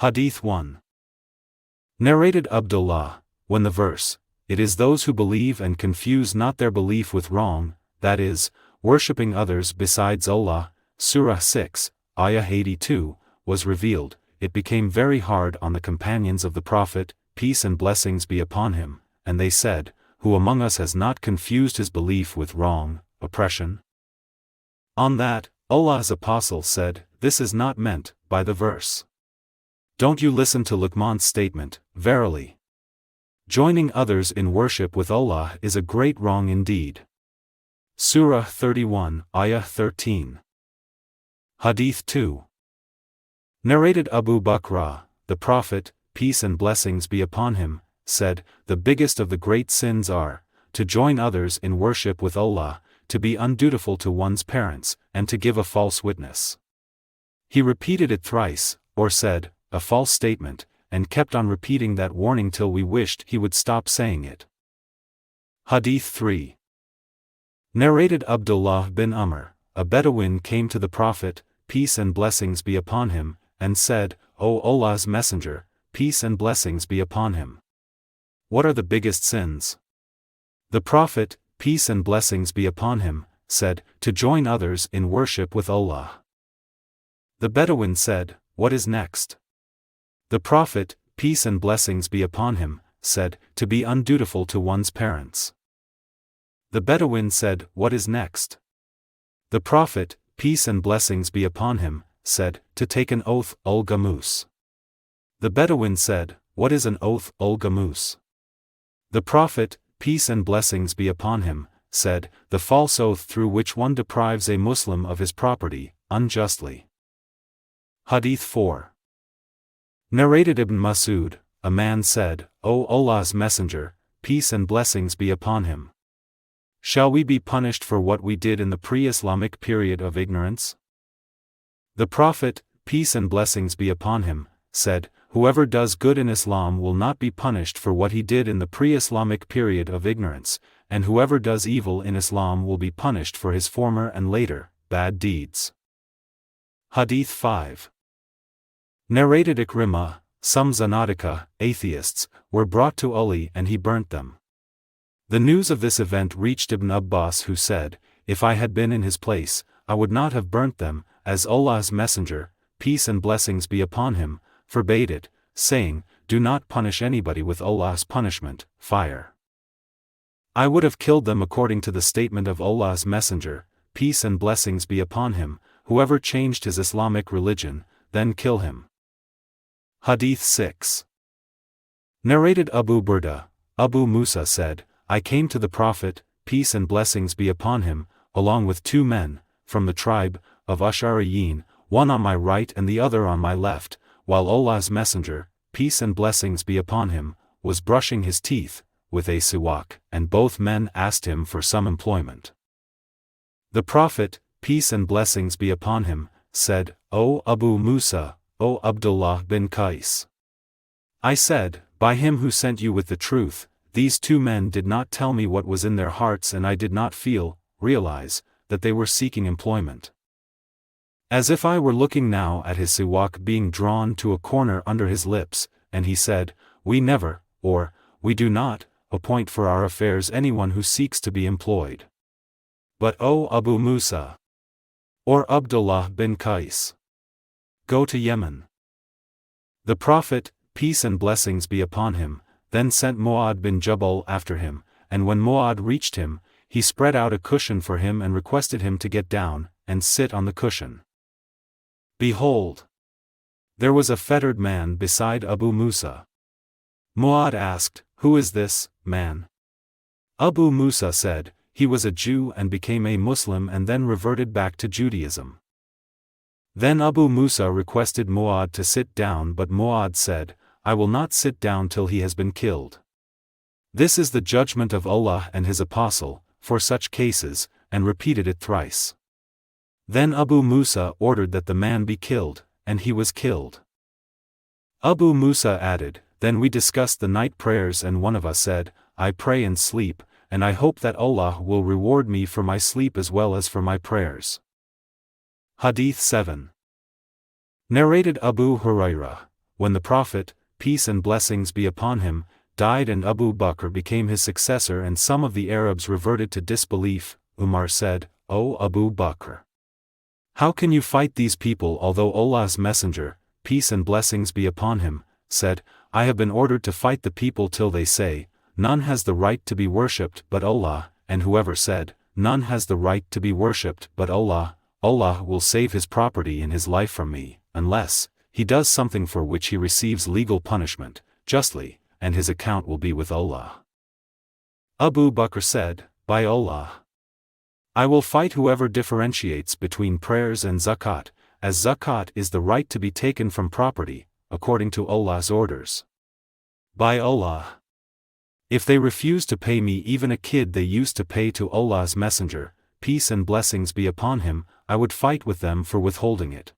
Hadīth 1. Narrated Abdullāh, when the verse, "It is those who believe and confuse not their belief with wrong," that is, worshipping others besides Allah, Surah 6, Ayah 82, was revealed, it became very hard on the companions of the Prophet, peace and blessings be upon him, and they said, "Who among us has not confused his belief with wrong, oppression?" On that, Allah's Apostle said, "This is not meant by the verse. Don't you listen to Luqman's statement, verily. Joining others in worship with Allah is a great wrong indeed." Surah 31, Ayah 13. Hadīth 2. Narrated Abu Bakr, the Prophet, peace and blessings be upon him, said, "The biggest of the great sins are, to join others in worship with Allah, to be undutiful to one's parents, and to give a false witness." He repeated it thrice, or said, a false statement, and kept on repeating that warning till we wished he would stop saying it. Hadīth 3. Narrated Abdullāh bin Amr, a Bedouin came to the Prophet, peace and blessings be upon him, and said, "O Allah's Messenger, peace and blessings be upon him. What are the biggest sins?" The Prophet, peace and blessings be upon him, said, "To join others in worship with Allah." The Bedouin said, "What is next?" The Prophet, peace and blessings be upon him, said, "To be undutiful to one's parents." The Bedouin said, "What is next?" The Prophet, peace and blessings be upon him, said, "To take an oath, al-Gamus." The Bedouin said, "What is an oath, al-Gamus?" The Prophet, peace and blessings be upon him, said, "The false oath through which one deprives a Muslim of his property, unjustly." Hadīth 4. Narrated Ibn Mas'ud, a man said, "O Allah's Messenger, peace and blessings be upon him. Shall we be punished for what we did in the pre-Islamic period of ignorance?" The Prophet, peace and blessings be upon him, said, "Whoever does good in Islam will not be punished for what he did in the pre-Islamic period of ignorance, and whoever does evil in Islam will be punished for his former and later, bad deeds." Hadīth 5. Narrated Ikrimah, some Zanadiqa, atheists, were brought to Ali and he burnt them. The news of this event reached Ibn Abbas, who said, "If I had been in his place, I would not have burnt them, as Allah's Messenger, peace and blessings be upon him, forbade it, saying, 'Do not punish anybody with Allah's punishment, fire.' I would have killed them according to the statement of Allah's Messenger, peace and blessings be upon him, whoever changed his Islamic religion, then kill him." Hadīth 6. Narrated Abu Burda, Abu Musa said, "I came to the Prophet, peace and blessings be upon him, along with two men, from the tribe of Ash'ariyin, one on my right and the other on my left, while Allah's Messenger, peace and blessings be upon him, was brushing his teeth with a siwak, and both men asked him for some employment. The Prophet, peace and blessings be upon him, said, "O Abu Musa, O Abdullāh bin Qais. I said, by him who sent you with the truth, these two men did not tell me what was in their hearts, and I did not realize, that they were seeking employment." As if I were looking now at his siwak being drawn to a corner under his lips, and he said, "We never, or, we do not, appoint for our affairs anyone who seeks to be employed. But O Abu Musa, or Abdullāh bin Qais, go to Yemen." The Prophet, peace and blessings be upon him, then sent Mu'adh bin Jabal after him, and when Mu'adh reached him, he spread out a cushion for him and requested him to get down, and sit on the cushion. Behold, there was a fettered man beside Abu Musa. Mu'adh asked, "Who is this man?" Abu Musa said, "He was a Jew and became a Muslim and then reverted back to Judaism." Then Abu Musa requested Mu'adh to sit down, but Mu'adh said, "I will not sit down till he has been killed. This is the judgment of Allah and His Apostle, for such cases," and repeated it thrice. Then Abu Musa ordered that the man be killed, and he was killed. Abu Musa added, "Then we discussed the night prayers, and one of us said, 'I pray and sleep, and I hope that Allah will reward me for my sleep as well as for my prayers.'" Hadīth 7. Narrated Abu Hurairah, when the Prophet, peace and blessings be upon him, died and Abu Bakr became his successor and some of the Arabs reverted to disbelief, Umar said, O Abu Bakr, how can you fight these people? Although Allah's Messenger, peace and blessings be upon him, said, I have been ordered to fight the people till they say, none has the right to be worshipped but Allah, and whoever said, none has the right to be worshipped but Allah, Allah will save his property and his life from me, unless he does something for which he receives legal punishment, justly, and his account will be with Allah. Abu Bakr said, by Allah, I will fight whoever differentiates between prayers and zakat, as zakat is the right to be taken from property, according to Allah's orders. By Allah, if they refuse to pay me even a kid they used to pay to Allah's Messenger, peace and blessings be upon him, I would fight with them for withholding it.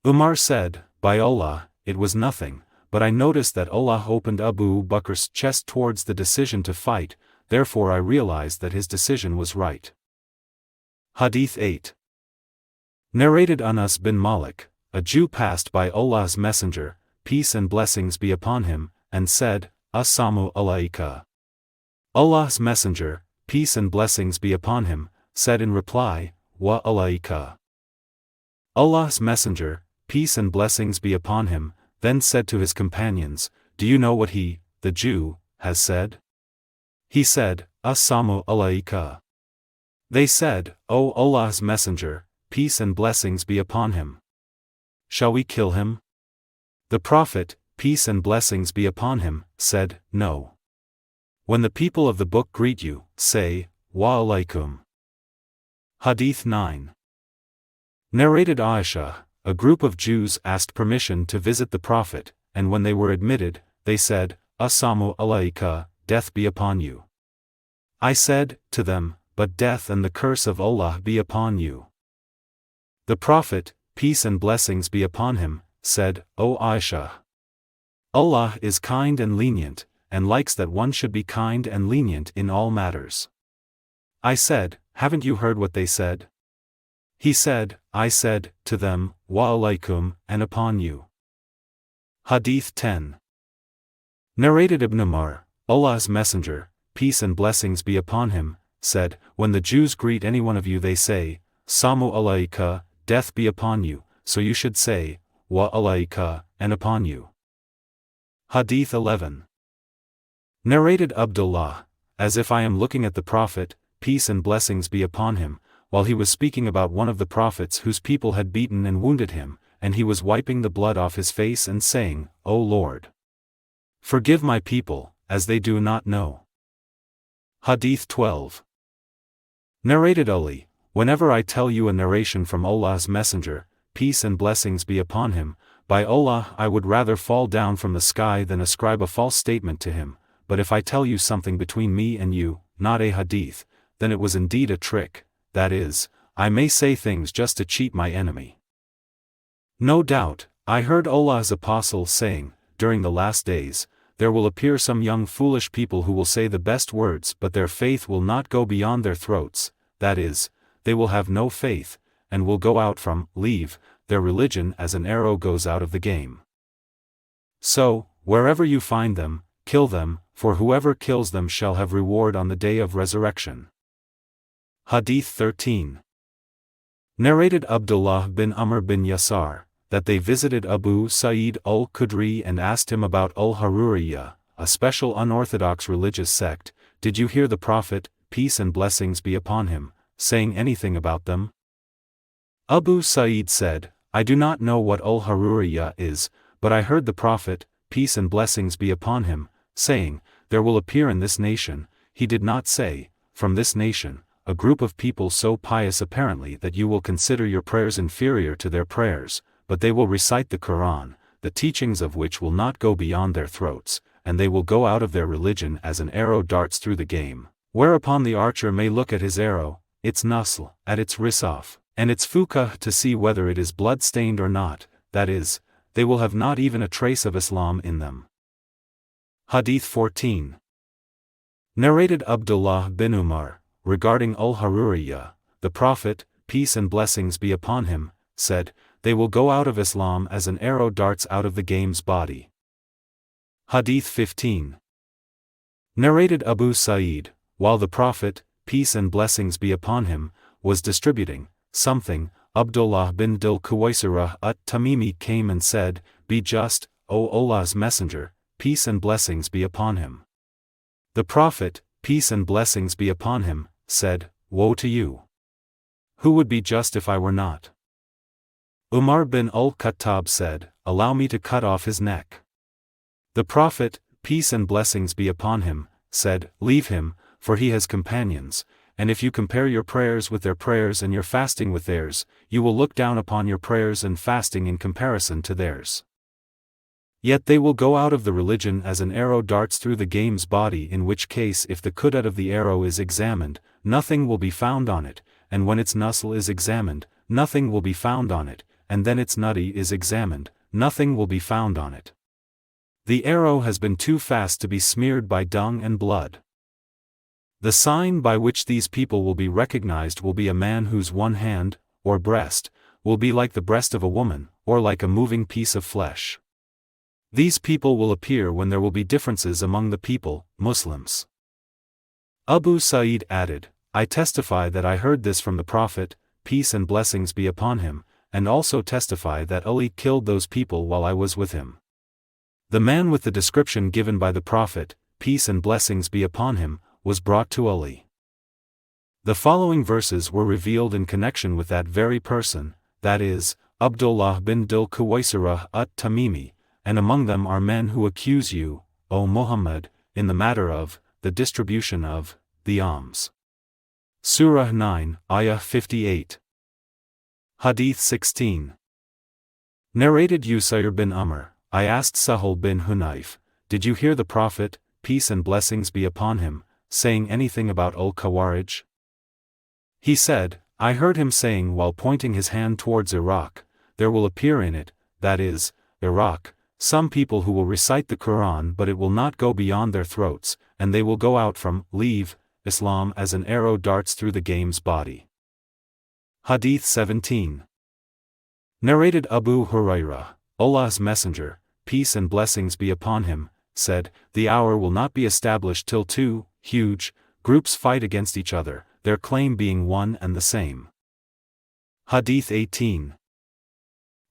Umar said, by Allah, it was nothing, but I noticed that Allah opened Abu Bakr's chest towards the decision to fight, therefore I realized that his decision was right. Hadith 8. Narrated Anas bin Malik, a Jew passed by Allah's Messenger, peace and blessings be upon him, and said, Assalamu alayka. Allah's Messenger, peace and blessings be upon him, said in reply, Wa alayka. Allah's Messenger, peace and blessings be upon him, then said to his companions, do you know what he, the Jew, has said? He said, Assalamu alayka. They said, O Allah's Messenger, peace and blessings be upon him. Shall we kill him? The Prophet, peace and blessings be upon him, said, no. When the people of the book greet you, say, Wa alaykum. Hadith 9. Narrated Aisha, a group of Jews asked permission to visit the Prophet, and when they were admitted, they said, Assalamu alayka, death be upon you. I said, to them, but death and the curse of Allah be upon you. The Prophet, peace and blessings be upon him, said, O Aisha, Allah is kind and lenient, and likes that one should be kind and lenient in all matters. I said, haven't you heard what they said? He said, I said, to them, Wa alaykum, and upon you. Hadith 10. Narrated Ibn Umar, Allah's Messenger, peace and blessings be upon him, said, when the Jews greet any one of you they say, Samu alayka, death be upon you, so you should say, Wa alayka, and upon you. Hadith 11. Narrated Abdullāh, as if I am looking at the Prophet, peace and blessings be upon him, while he was speaking about one of the prophets whose people had beaten and wounded him, and he was wiping the blood off his face and saying, O Lord, forgive my people, as they do not know. Hadith 12. Narrated Ali, whenever I tell you a narration from Allah's Messenger, peace and blessings be upon him, by Allah I would rather fall down from the sky than ascribe a false statement to him, but if I tell you something between me and you, not a hadith, then it was indeed a trick, that is, I may say things just to cheat my enemy. No doubt, I heard Allah's Apostle saying, during the last days, there will appear some young foolish people who will say the best words but their faith will not go beyond their throats, that is, they will have no faith, and will go out from, leave, their religion as an arrow goes out of the game. So, wherever you find them, kill them, for whoever kills them shall have reward on the day of resurrection. Hadith 13. Narrated Abdullāh bin Amr bin Yasar, that they visited Abu Sa'id al-Khudri and asked him about al-Haruriyya, a special unorthodox religious sect, did you hear the Prophet, peace and blessings be upon him, saying anything about them? Abu Sa'id said, I do not know what al-Haruriyya is, but I heard the Prophet, peace and blessings be upon him, saying, there will appear in this nation, he did not say, from this nation, a group of people so pious apparently that you will consider your prayers inferior to their prayers, but they will recite the Quran, the teachings of which will not go beyond their throats, and they will go out of their religion as an arrow darts through the game, whereupon the archer may look at his arrow, its nasl, at its risaf, and its fukah to see whether it is blood-stained or not, that is, they will have not even a trace of Islam in them. Hadith 14. Narrated Abdullāh bin Umar, regarding al-Haruriyya, the Prophet, peace and blessings be upon him, said, they will go out of Islam as an arrow darts out of the game's body. Hadith 15. Narrated Abu Sa'id, while the Prophet, peace and blessings be upon him, was distributing something, Abdullāh bin Dil-Khuwaysirah at-Tamimi came and said, "Be just, O Allah's Messenger, peace and blessings be upon him." The Prophet, peace and blessings be upon him, said, "Woe to you! Who would be just if I were not?" Umar bin al-Khattab said, "Allow me to cut off his neck." The Prophet, peace and blessings be upon him, said, "Leave him, for he has companions, and if you compare your prayers with their prayers and your fasting with theirs, you will look down upon your prayers and fasting in comparison to theirs. Yet they will go out of the religion as an arrow darts through the game's body, in which case if the quddat of the arrow is examined, nothing will be found on it, and when its nusl is examined, nothing will be found on it, and then its nutty is examined, nothing will be found on it. The arrow has been too fast to be smeared by dung and blood. The sign by which these people will be recognized will be a man whose one hand, or breast, will be like the breast of a woman, or like a moving piece of flesh. These people will appear when there will be differences among the people, Muslims. Abu Sa'id added, "I testify that I heard this from the Prophet, peace and blessings be upon him, and also testify that Ali killed those people while I was with him." The man with the description given by the Prophet, peace and blessings be upon him, was brought to Ali. The following verses were revealed in connection with that very person, that is, Abdullāh bin Dil-Khuwaysirah at-Tamimi, and among them are men who accuse you, O Muhammad, in the matter of the distribution of the alms. Surah 9, Ayah 58. Hadith 16. Narrated Usayr bin Amr, I asked Sahal bin Hunayf, "Did you hear the Prophet, peace and blessings be upon him, saying anything about Al-Khawarij?" He said, "I heard him saying while pointing his hand towards Iraq, there will appear in it, that is, Iraq, some people who will recite the Quran but it will not go beyond their throats, and they will go out from Islam as an arrow darts through the game's body." Hadith 17. Narrated Abu Hurairah, Allah's Messenger, peace and blessings be upon him, said, "The hour will not be established till two huge groups fight against each other, their claim being one and the same." Hadith 18.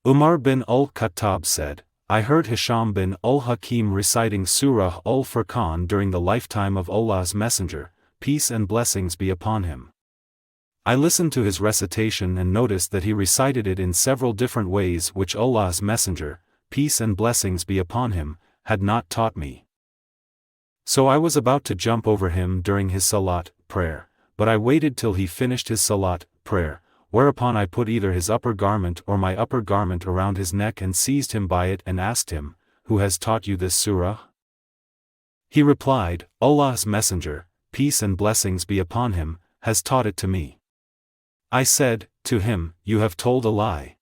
Umar bin al-Khattab said, "I heard Hisham bin al-Hakim reciting Surah Al-Furqan during the lifetime of Allah's Messenger, peace and blessings be upon him. I listened to his recitation and noticed that he recited it in several different ways which Allah's Messenger, peace and blessings be upon him, had not taught me. So I was about to jump over him during his salat, prayer, but I waited till he finished his salat, prayer, whereupon I put either his upper garment or my upper garment around his neck and seized him by it and asked him, 'Who has taught you this surah?' He replied, 'Allah's Messenger, peace and blessings be upon him, has taught it to me.' I said to him, 'You have told a lie.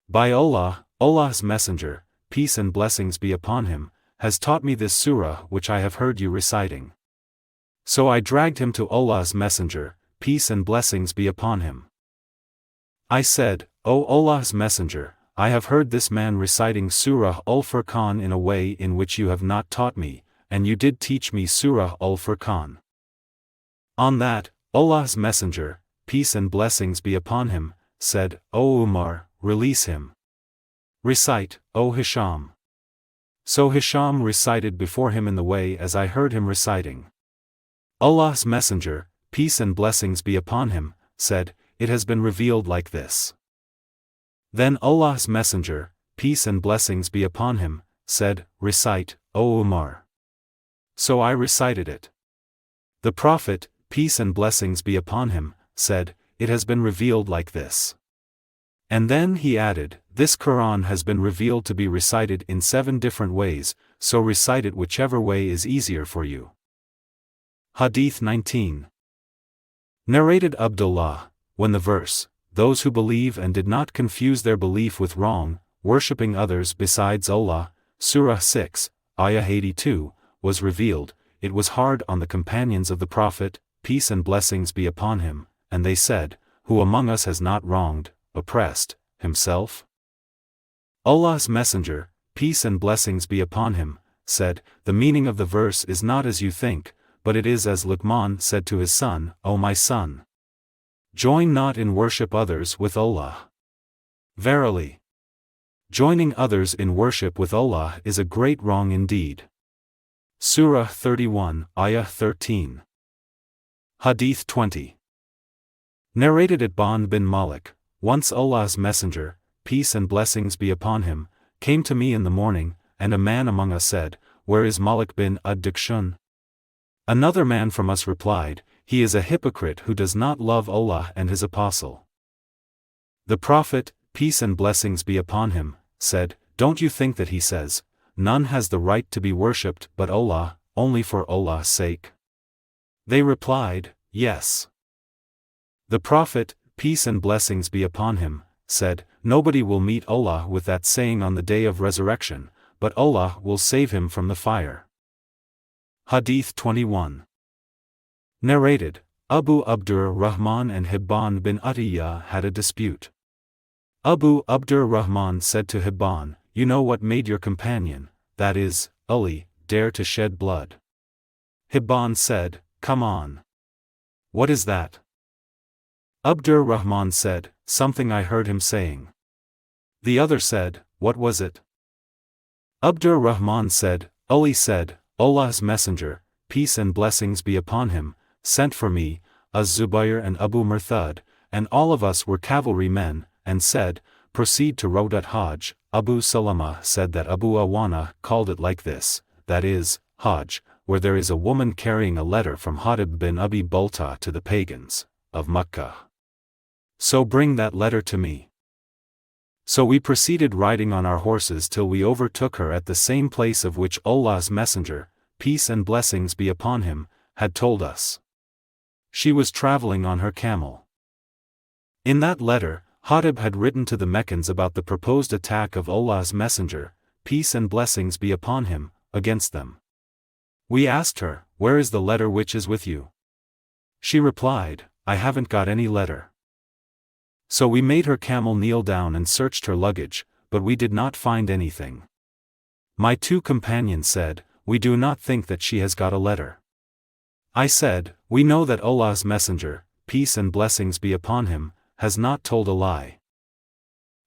By Allah, Allah's Messenger, peace and blessings be upon him, has taught me this surah which I have heard you reciting.' So I dragged him to Allah's Messenger, peace and blessings be upon him. I said, 'O Allah's Messenger, I have heard this man reciting Surah Al-Furqan in a way in which you have not taught me, and you did teach me Surah Al-Furqan.' On that, Allah's Messenger, peace and blessings be upon him, said, 'O Umar, release him. Recite, O Hisham.' So Hisham recited before him in the way as I heard him reciting. Allah's Messenger, peace and blessings be upon him, said, 'It has been revealed like this.' Then Allah's Messenger, peace and blessings be upon him, said, 'Recite, O Umar.' So I recited it. The Prophet, peace and blessings be upon him, said, 'It has been revealed like this.' And then he added, 'This Quran has been revealed to be recited in 7 different ways, so recite it whichever way is easier for you.' Hadith 19. Narrated Abdullāh, when the verse, 'Those who believe and did not confuse their belief with wrong, worshipping others besides Allah,' Surah 6, Ayah 82, was revealed, it was hard on the companions of the Prophet, peace and blessings be upon him, and they said, 'Who among us has not wronged, oppressed, himself? Allah's Messenger, peace and blessings be upon him, said, the meaning of the verse is not as you think, but it is as Luqman said to his son, O my son, join not in worship others with Allah. Verily, joining others in worship with Allah is a great wrong indeed. Surah 31, Ayah 13. Hadīth 20. Narrated Itban bin Malik, once Allah's Messenger, peace and blessings be upon him, came to me in the morning, and a man among us said, where is Malik bin ad-Dikshun? Another man from us replied, he is a hypocrite who does not love Allah and his apostle. The Prophet, peace and blessings be upon him, said, don't you think that he says, none has the right to be worshipped but Allah, only for Allah's sake? They replied, yes. The Prophet, peace and blessings be upon him, said, nobody will meet Allah with that saying on the day of resurrection, but Allah will save him from the fire. Hadīth 21. Narrated, Abu Abdur-Rahman and Hibban bin Atiyah had a dispute. Abu Abdur-Rahman said to Hibban, you know what made your companion, that is, Ali, dare to shed blood? Hibban said, come on. What is that? Abdur-Rahman said, something I heard him saying. The other said, what was it? Abdur-Rahman said, Ali said, Allah's Messenger, peace and blessings be upon him, sent for me, Az-Zubayr and Abu-Murtad, and all of us were cavalry men, and said, proceed to Road at Hajj. Abu Salama said that Abu Awana called it like this, that is, Hajj, where there is a woman carrying a letter from Hatib bin Abi Balta to the pagans of Makkah. So bring that letter to me. So we proceeded riding on our horses till we overtook her at the same place of which Allah's Messenger, peace and blessings be upon him, had told us. She was traveling on her camel. In that letter, Hatib had written to the Meccans about the proposed attack of Allah's Messenger, peace and blessings be upon him, against them. We asked her, where is the letter which is with you? She replied, I haven't got any letter. So we made her camel kneel down and searched her luggage, but we did not find anything. My two companions said, we do not think that she has got a letter. I said, we know that Allah's Messenger, peace and blessings be upon him, has not told a lie.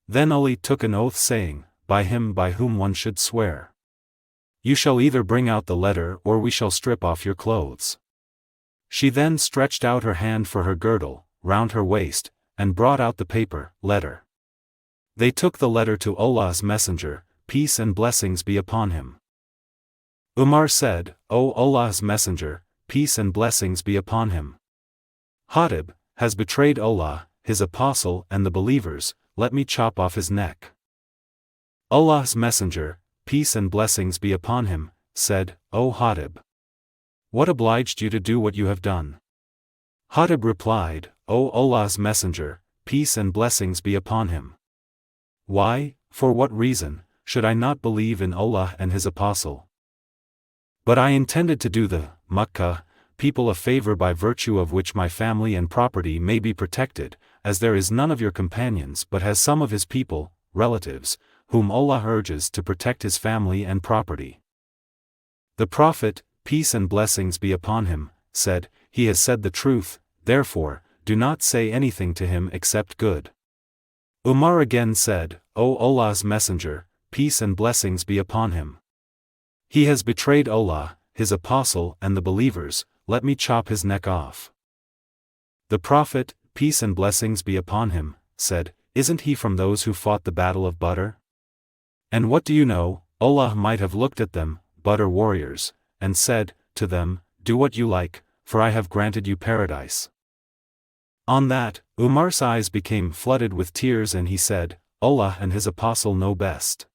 Then Ali took an oath saying, by him by whom one should swear. You shall either bring out the letter or we shall strip off your clothes. She then stretched out her hand for her girdle, round her waist, and brought out the paper, letter. They took the letter to Allah's Messenger, peace and blessings be upon him. Umar said, O Allah's Messenger, peace and blessings be upon him. Hatib has betrayed Allah, his apostle and the believers, let me chop off his neck. Allah's Messenger, peace and blessings be upon him, said, O Hatib, what obliged you to do what you have done? Hatib replied, O Allah's Messenger, peace and blessings be upon him. Why, for what reason, should I not believe in Allah and his apostle? But I intended to do the Makkah people a favor by virtue of which my family and property may be protected, as there is none of your companions but has some of his people, relatives, whom Allah urges to protect his family and property. The Prophet, peace and blessings be upon him, said, he has said the truth, therefore, do not say anything to him except good. Umar again said, O Allah's Messenger, peace and blessings be upon him. He has betrayed Allah, his apostle and the believers, let me chop his neck off. The Prophet, peace and blessings be upon him, said, isn't he from those who fought the battle of Badr? And what do you know, Allah might have looked at them, Badr warriors, and said, to them, do what you like, for I have granted you paradise. On that, Umar's eyes became flooded with tears and he said, Allah and his apostle know best.